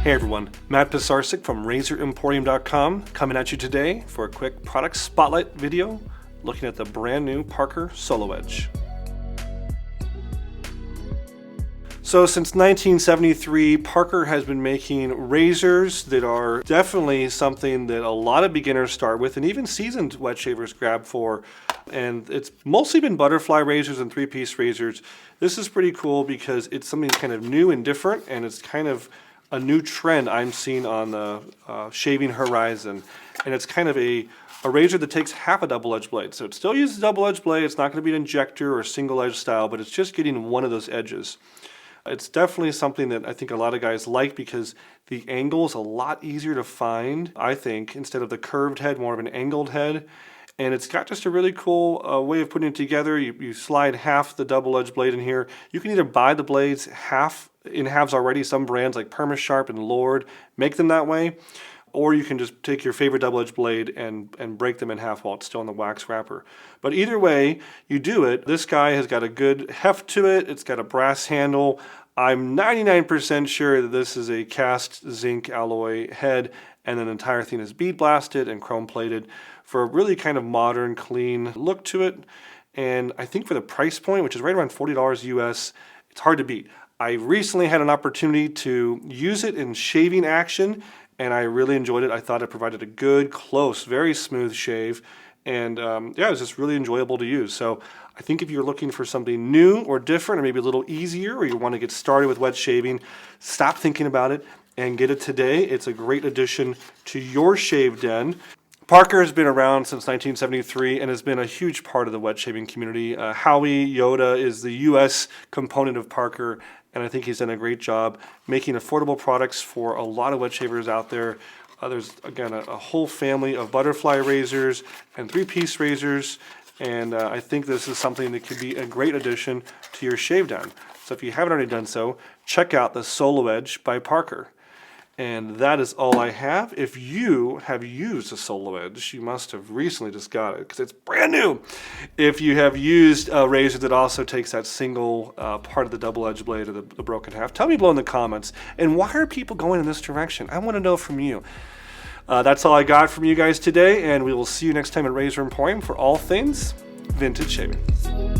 Hey everyone, Matt Pisarcik from RazorEmporium.com coming at you today for a quick product spotlight video looking at the brand new Parker SoloEdge. So since 1973, Parker has been making razors that are definitely something that a lot of beginners start with, and even seasoned wet shavers grab for. And it's mostly been butterfly razors and three-piece razors. This is pretty cool because it's something kind of new and different, and it's kind of a new trend I'm seeing on the shaving horizon. And it's kind of a razor that takes half a double-edged blade. So it still uses a double-edged blade. It's not going to be an injector or single-edged style, but it's just getting one of those edges. It's definitely something that I think a lot of guys like because the angle is a lot easier to find, I think, instead of the curved head, more of an angled head. And it's got just a really cool way of putting it together. You slide half the double-edged blade in here. You can either buy the blades in halves already. Some brands like Permasharp and Lord make them that way. Or you can just take your favorite double-edged blade and break them in half while it's still in the wax wrapper. But either way you do it, this guy has got a good heft to it. It's got a brass handle. I'm 99% sure that this is a cast zinc alloy head, and the entire thing is bead blasted and chrome plated for a really kind of modern, clean look to it. And I think for the price point, which is right around $40 US, it's hard to beat. I recently had an opportunity to use it in shaving action, and I really enjoyed it. I thought it provided a good, close, very smooth shave. And yeah, it was just really enjoyable to use. So I think if you're looking for something new or different, or maybe a little easier, or you want to get started with wet shaving, stop thinking about it and get it today. It's a great addition to your shave den. Parker has been around since 1973 and has been a huge part of the wet shaving community. Howie Yoda is the US component of Parker, and I think he's done a great job making affordable products for a lot of wet shavers out there. There's, again, a whole family of butterfly razors and three-piece razors, and I think this is something that could be a great addition to your shave den. So if you haven't already done so, check out the SoloEdge by Parker. And that is all I have. If you have used a SoloEdge, you must have recently just got it because it's brand new. If you have used a razor that also takes that single part of the double-edged blade or the broken half, tell me below in the comments. And why are people going in this direction? I want to know from you. That's all I got from you guys today, and we will see you next time at Razor Emporium for all things vintage shaving.